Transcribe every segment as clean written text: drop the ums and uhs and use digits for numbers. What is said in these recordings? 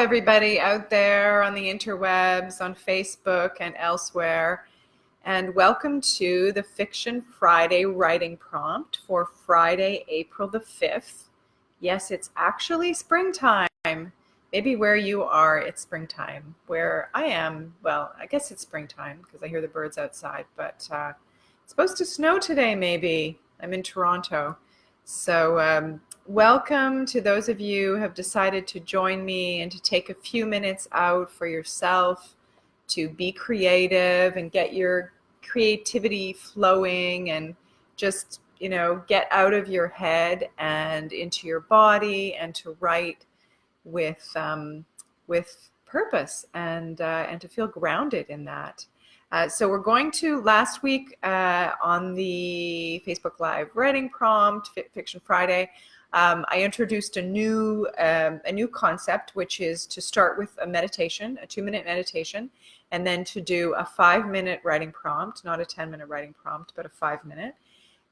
everybody out there on the interwebs, on Facebook and elsewhere, and welcome to the Fiction Friday writing prompt for Friday, April the 5th. Yes, it's actually springtime. Maybe where you are, it's springtime. Where I am, well, I guess it's springtime because I hear the birds outside, but it's supposed to snow today, maybe. I'm in Toronto. So welcome to those of you who have decided to join me and to take a few minutes out for yourself to be creative and get your creativity flowing and just, get out of your head and into your body and to write with purpose and to feel grounded in that. So we're going to, last week on the Facebook Live writing prompt, Fiction Friday, I introduced a new concept, which is to start with a meditation, a 2-minute meditation, and then to do a 5-minute writing prompt, not a 10-minute writing prompt, but a 5-minute.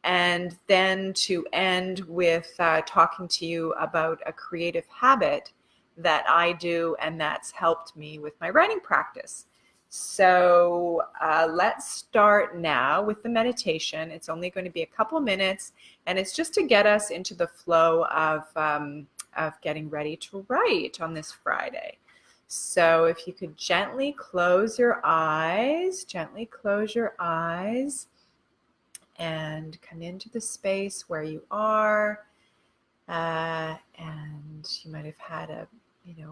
And then to end with talking to you about a creative habit that I do and that's helped me with my writing practice. So let's start now with the meditation. It's only going to be a couple minutes, and it's just to get us into the flow of getting ready to write on this Friday. So if you could gently close your eyes, and come into the space where you are. And you might have had a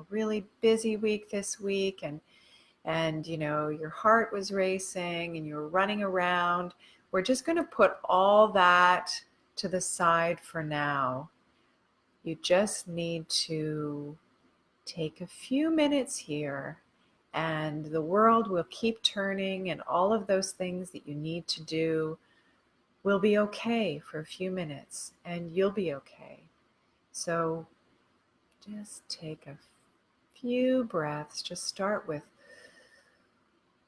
really busy week this week, and your heart was racing and you were running around. We're just going to put all that to the side for now. You just need to take a few minutes here, and the world will keep turning, and all of those things that you need to do will be okay for a few minutes, and you'll be okay. So just take a few breaths. Just start with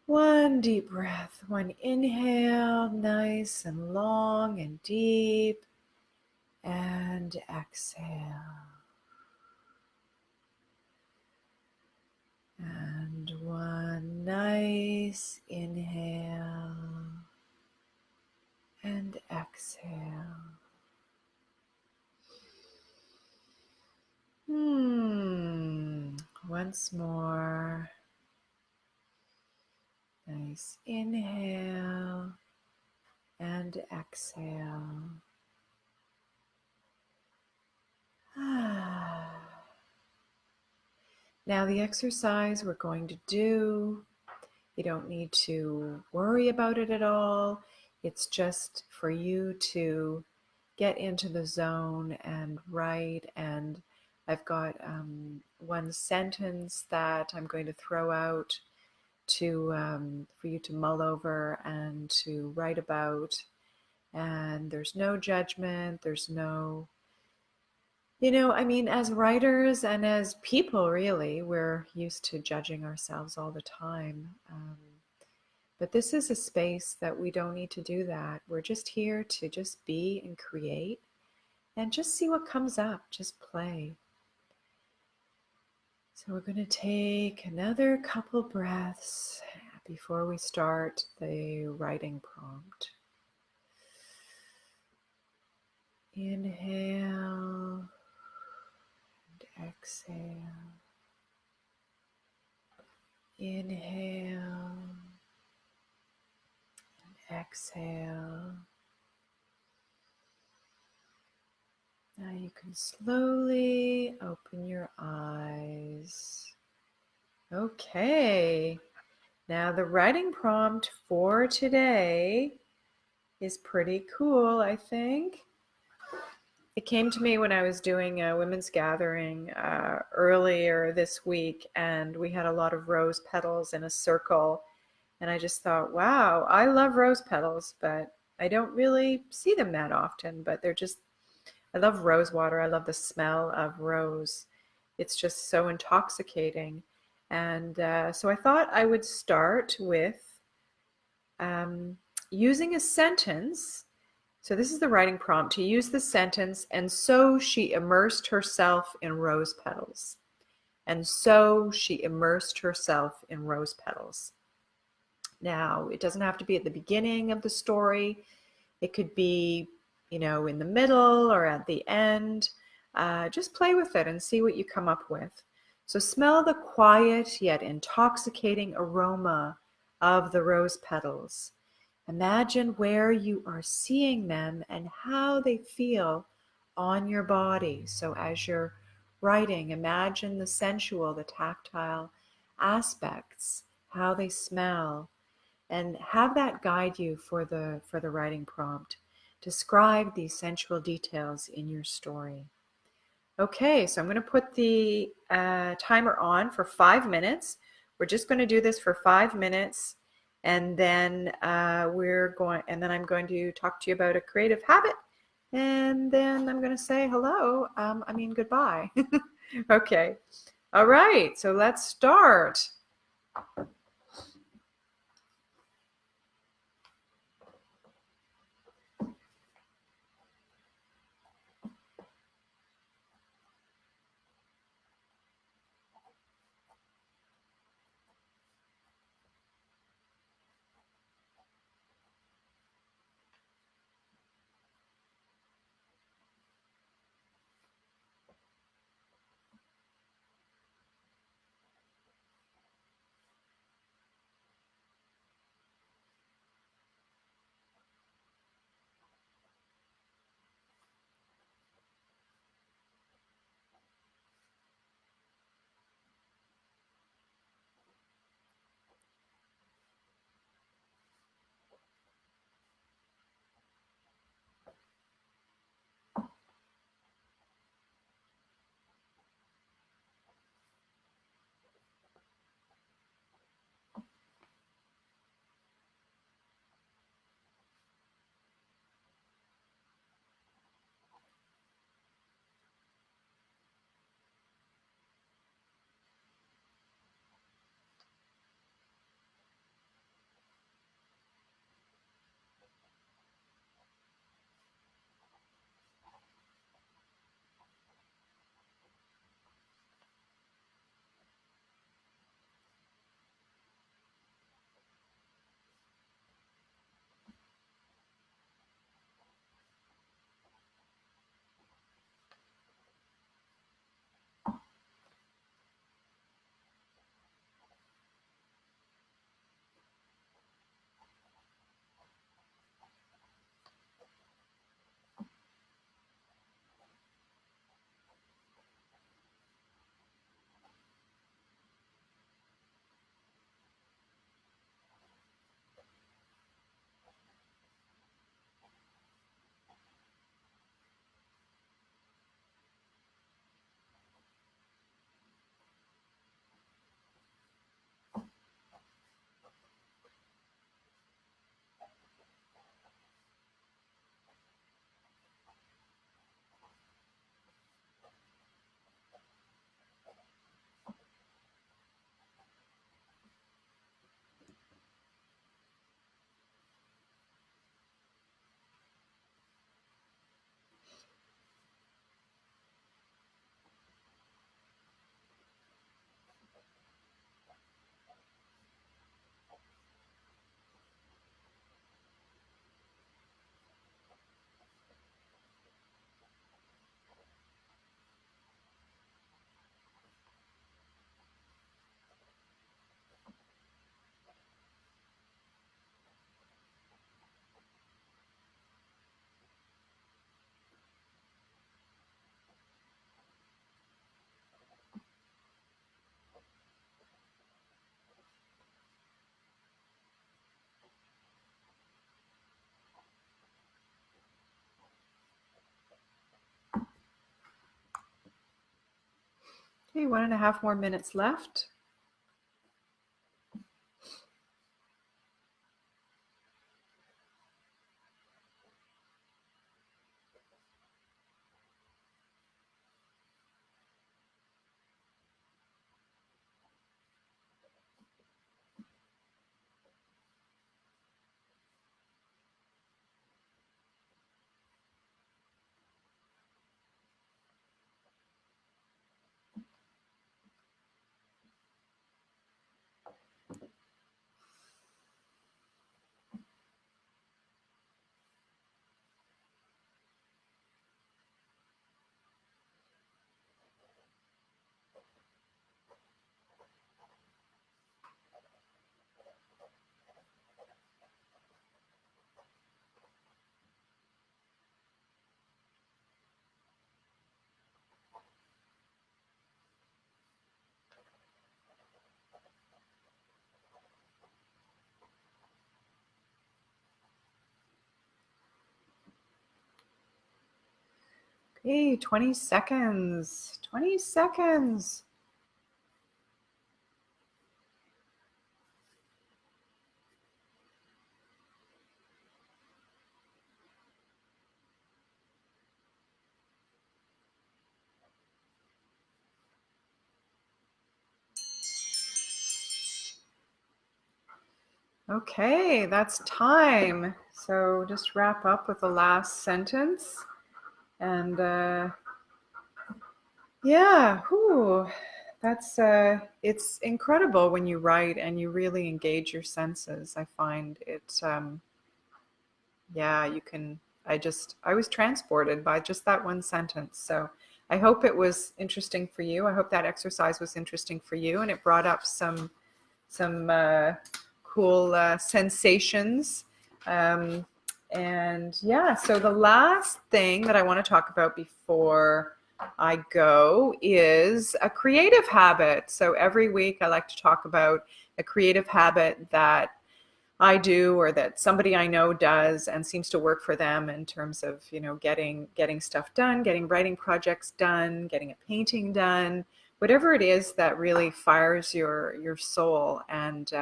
one deep breath, one inhale, nice and long and deep, and exhale. And one nice inhale and exhale. Once more. Nice inhale and exhale. Now the exercise we're going to do, you don't need to worry about it at all. It's just for you to get into the zone and write. And I've got one sentence that I'm going to throw out for you to mull over and to write about. And there's no judgment. There's no, as writers and as people, really, we're used to judging ourselves all the time. But this is a space that we don't need to do that. We're just here to just be and create and just see what comes up. Just play. So we're going to take another couple breaths before we start the writing prompt. Inhale and exhale. Inhale and exhale. Now you can slowly open your eyes. Okay, now the writing prompt for today is pretty cool, I think. It came to me when I was doing a women's gathering earlier this week, and we had a lot of rose petals in a circle. And I just thought, wow, I love rose petals, but I don't really see them that often, but I love rose water. I love the smell of rose. It's just so intoxicating. And so I thought I would start with using a sentence. So this is the writing prompt, to use the sentence, and so she immersed herself in rose petals. And so she immersed herself in rose petals. Now, it doesn't have to be at the beginning of the story. It could be, in the middle or at the end. Just play with it and see what you come up with. So smell the quiet yet intoxicating aroma of the rose petals. Imagine where you are seeing them and how they feel on your body. So as you're writing, imagine the sensual, the tactile aspects, how they smell, and have that guide you for the writing prompt. Describe these sensual details in your story. Okay, so I'm going to put the timer on for 5 minutes. We're just going to do this for 5 minutes, and then I'm going to talk to you about a creative habit, and then I'm going to say hello. Goodbye. Okay. All right. So let's start. Okay, 1.5 more minutes left. Hey, 20 seconds. 20 seconds. Okay, that's time. So just wrap up with the last sentence. And yeah, whew, that's it's incredible when you write and you really engage your senses. I find it yeah, you can I was transported by just that one sentence. So I hope it was interesting for you. I hope that exercise was interesting for you and it brought up some cool sensations. Um, and yeah, so the last thing that I want to talk about before I go is a creative habit. So every week I like to talk about a creative habit that I do or that somebody I know does and seems to work for them in terms of, getting stuff done, getting writing projects done, getting a painting done, whatever it is that really fires your soul and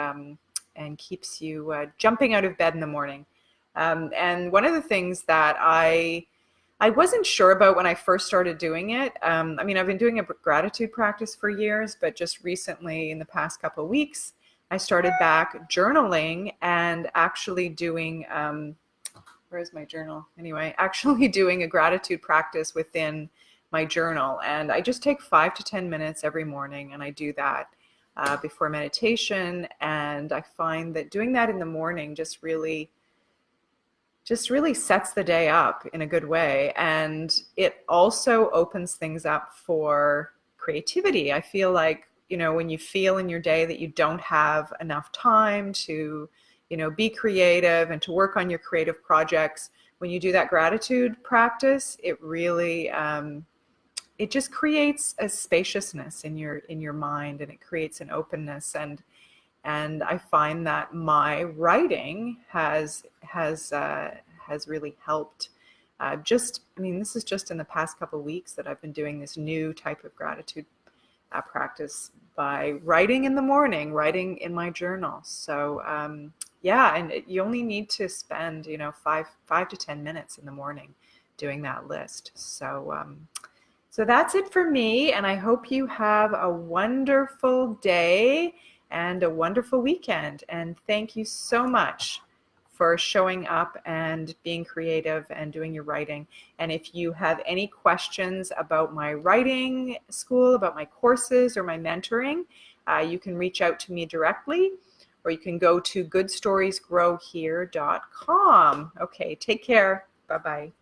keeps you jumping out of bed in the morning. And one of the things that I wasn't sure about when I first started doing it. I mean, I've been doing a gratitude practice for years, but just recently, in the past couple of weeks, I started back journaling and actually doing, where's my journal? Anyway, actually doing a gratitude practice within my journal. And I just take 5 to 10 minutes every morning and I do that before meditation. And I find that doing that in the morning just really sets the day up in a good way. And it also opens things up for creativity. I feel like, when you feel in your day that you don't have enough time to, be creative and to work on your creative projects, when you do that gratitude practice, it really, it just creates a spaciousness in your mind, and it creates an openness. And I find that my writing has really helped. I mean, this is just in the past couple of weeks that I've been doing this new type of gratitude practice by writing in the morning, writing in my journal. So yeah, and you only need to spend 5 to 10 minutes in the morning doing that list. So that's it for me, and I hope you have a wonderful day and a wonderful weekend. And thank you so much for showing up and being creative and doing your writing. And if you have any questions about my writing school, about my courses or my mentoring, you can reach out to me directly, or you can go to goodstoriesgrowhere.com. Okay, take care. Bye-bye.